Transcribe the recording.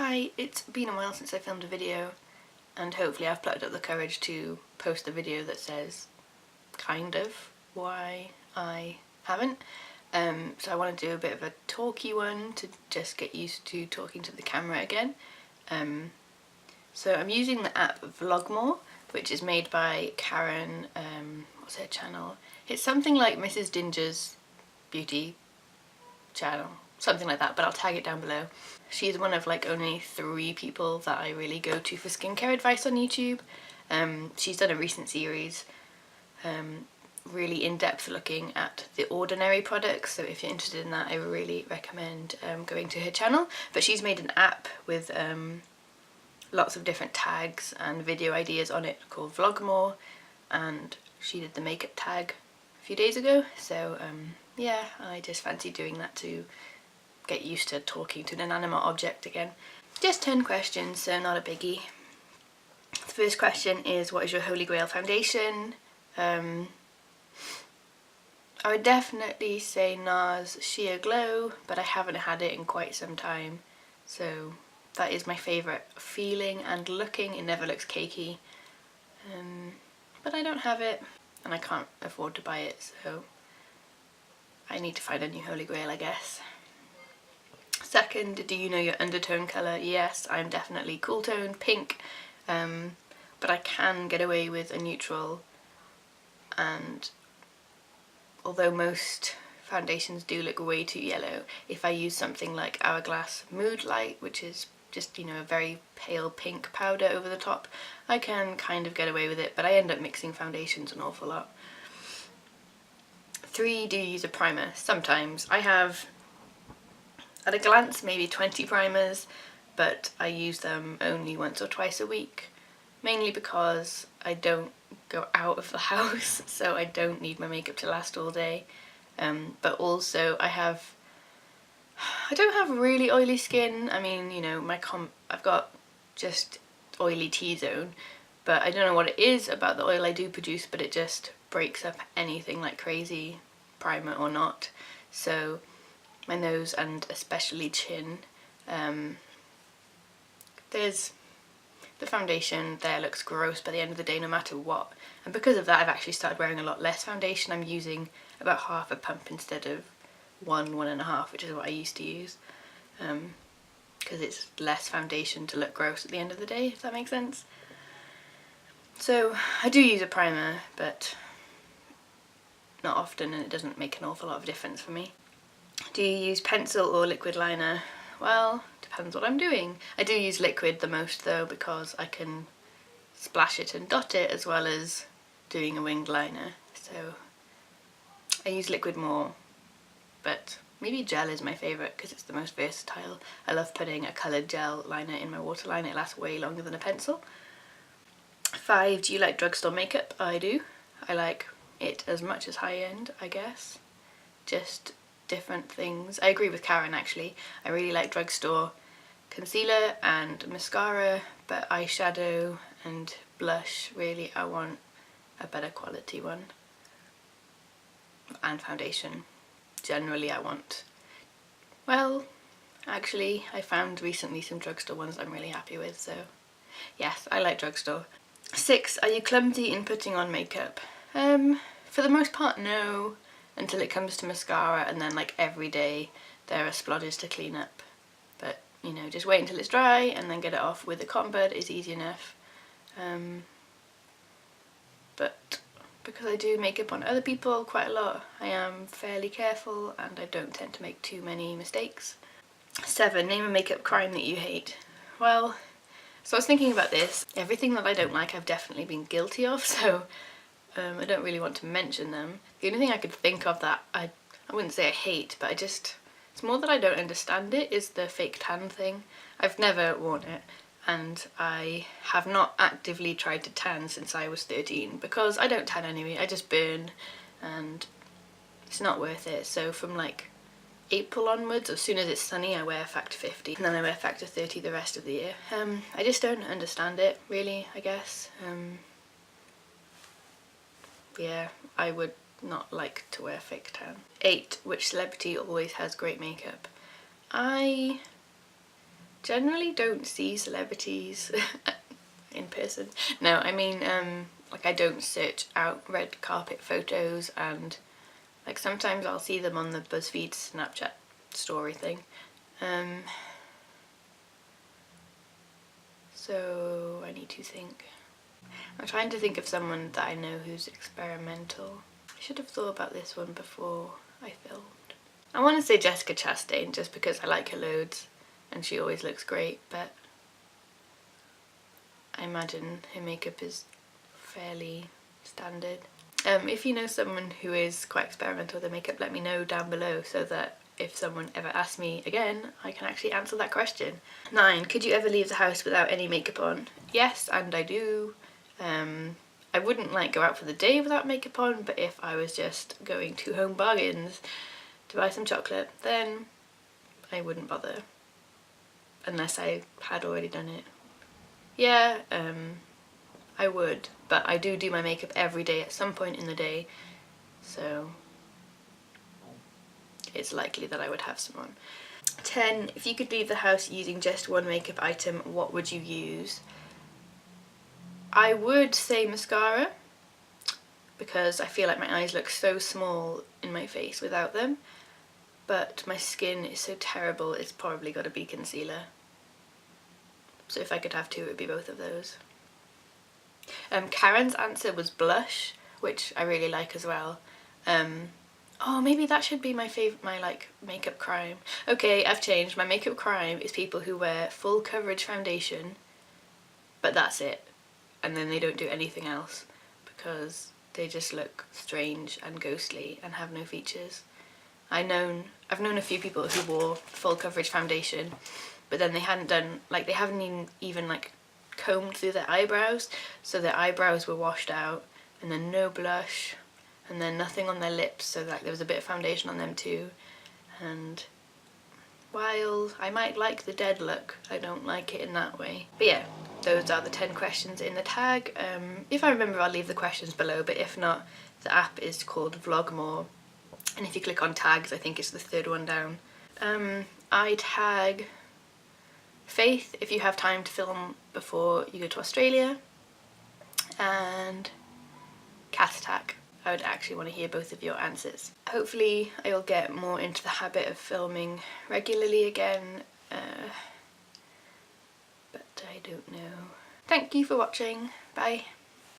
Hi, it's been a while since I filmed a video, and hopefully I've plucked up the courage to post a video that says kind of why I haven't. So I want to do a bit of a talky one to just get used to talking to the camera again. So I'm using the app Vlogmore, which is made by Karen, what's her channel? It's something like Mrs. Ginger's beauty channel, something like that, but I'll tag it down below. She's one of like only 3 people that I really go to for skincare advice on YouTube. She's done a recent series, really in-depth looking at the ordinary products, so if you're interested in that I really recommend going to her channel. But she's made an app with lots of different tags and video ideas on it called Vlogmore, and she did the makeup tag a few days ago, so yeah, I just fancy doing that to get used to talking to an inanimate object again. Just 10 questions, so not a biggie. The first question is, what is your holy grail foundation? I would definitely say NARS Sheer Glow, but I haven't had it in quite some time, so that is my favourite feeling and looking. It never looks cakey, but I don't have it and I can't afford to buy it, so I need to find a new holy grail, I guess. Second, do you know your undertone colour? Yes, I'm definitely cool tone, pink, but I can get away with a neutral, and although most foundations do look way too yellow, if I use something like Hourglass Mood Light, which is just, you know, a very pale pink powder over the top, I can kind of get away with it, but I end up mixing foundations an awful lot. 3, do you use a primer? Sometimes. I have, at a glance, maybe 20 primers, but I use them only once or twice a week, mainly because I don't go out of the house, so I don't need my makeup to last all day. But also I don't have really oily skin. I mean, you know, I've got just oily T-zone, but I don't know what it is about the oil I do produce, but it just breaks up anything like crazy, primer or not. So my nose and especially chin, there's the foundation there looks gross by the end of the day no matter what, and because of that I've actually started wearing a lot less foundation. I'm using about half a pump instead of 1.5, which is what I used to use, because it's less foundation to look gross at the end of the day, if that makes sense. So I do use a primer, but not often, and it doesn't make an awful lot of difference for me. Do you use pencil or liquid liner? Well, depends what I'm doing. I do use liquid the most though, because I can splash it and dot it as well as doing a winged liner, so I use liquid more, but maybe gel is my favourite because it's the most versatile. I love putting a coloured gel liner in my waterline, it lasts way longer than a pencil. 5, do you like drugstore makeup? I do. I like it as much as high-end, I guess. Just different things. I agree with Karen actually. I really like drugstore concealer and mascara, but eyeshadow and blush, really I want a better quality one. And foundation. Generally I want, well, actually I found recently some drugstore ones I'm really happy with, so yes, I like drugstore. 6, are you clumsy in putting on makeup? For the most part no, until it comes to mascara, and then like every day there are splodges to clean up. But you know, just wait until it's dry and then get it off with a cotton bud is easy enough. But because I do makeup on other people quite a lot, I am fairly careful and I don't tend to make too many mistakes. 7, name a makeup crime that you hate. Well, so I was thinking about this. Everything that I don't like I've definitely been guilty of, so I don't really want to mention them. The only thing I could think of that I wouldn't say I hate, but it's more that I don't understand it, is the fake tan thing. I've never worn it, and I have not actively tried to tan since I was 13 because I don't tan anyway, I just burn and it's not worth it. So from like April onwards, as soon as it's sunny I wear factor 50 and then I wear factor 30 the rest of the year. I just don't understand it really, I guess. Yeah, I would not like to wear fake tan. 8, which celebrity always has great makeup? I generally don't see celebrities in person. No, I mean, like I don't search out red carpet photos, and like sometimes I'll see them on the BuzzFeed Snapchat story thing. So I need to think. I'm trying to think of someone that I know who's experimental. I should have thought about this one before I filmed. I want to say Jessica Chastain just because I like her loads and she always looks great, but I imagine her makeup is fairly standard. If you know someone who is quite experimental with their makeup, let me know down below so that if someone ever asks me again, I can actually answer that question. 9. Could you ever leave the house without any makeup on? Yes, and I do. I wouldn't like go out for the day without makeup on, but if I was just going to Home Bargains to buy some chocolate, then I wouldn't bother. Unless I had already done it. Yeah, I would, but I do my makeup every day at some point in the day, so it's likely that I would have some on. 10. If you could leave the house using just one makeup item, what would you use? I would say mascara, because I feel like my eyes look so small in my face without them, but my skin is so terrible it's probably got to be concealer. So if I could have two, it would be both of those. Karen's answer was blush, which I really like as well. Oh, maybe that should be my favourite, my like makeup crime. Okay, I've changed. My makeup crime is people who wear full coverage foundation, but that's it. And then they don't do anything else because they just look strange and ghostly and have no features. I've known a few people who wore full coverage foundation, but then they hadn't done, like they haven't even like combed through their eyebrows, so their eyebrows were washed out, and then no blush, and then nothing on their lips, so like there was a bit of foundation on them too. And while I might like the dead look, I don't like it in that way. But yeah, those are the 10 questions in the tag. If I remember, I'll leave the questions below, but if not, the app is called Vlogmore, and if you click on tags, I think it's the 3rd one down. I tag Faith if you have time to film before you go to Australia, and Cath tag. I would actually want to hear both of your answers. Hopefully I'll get more into the habit of filming regularly again, but I don't know. Thank you for watching. Bye.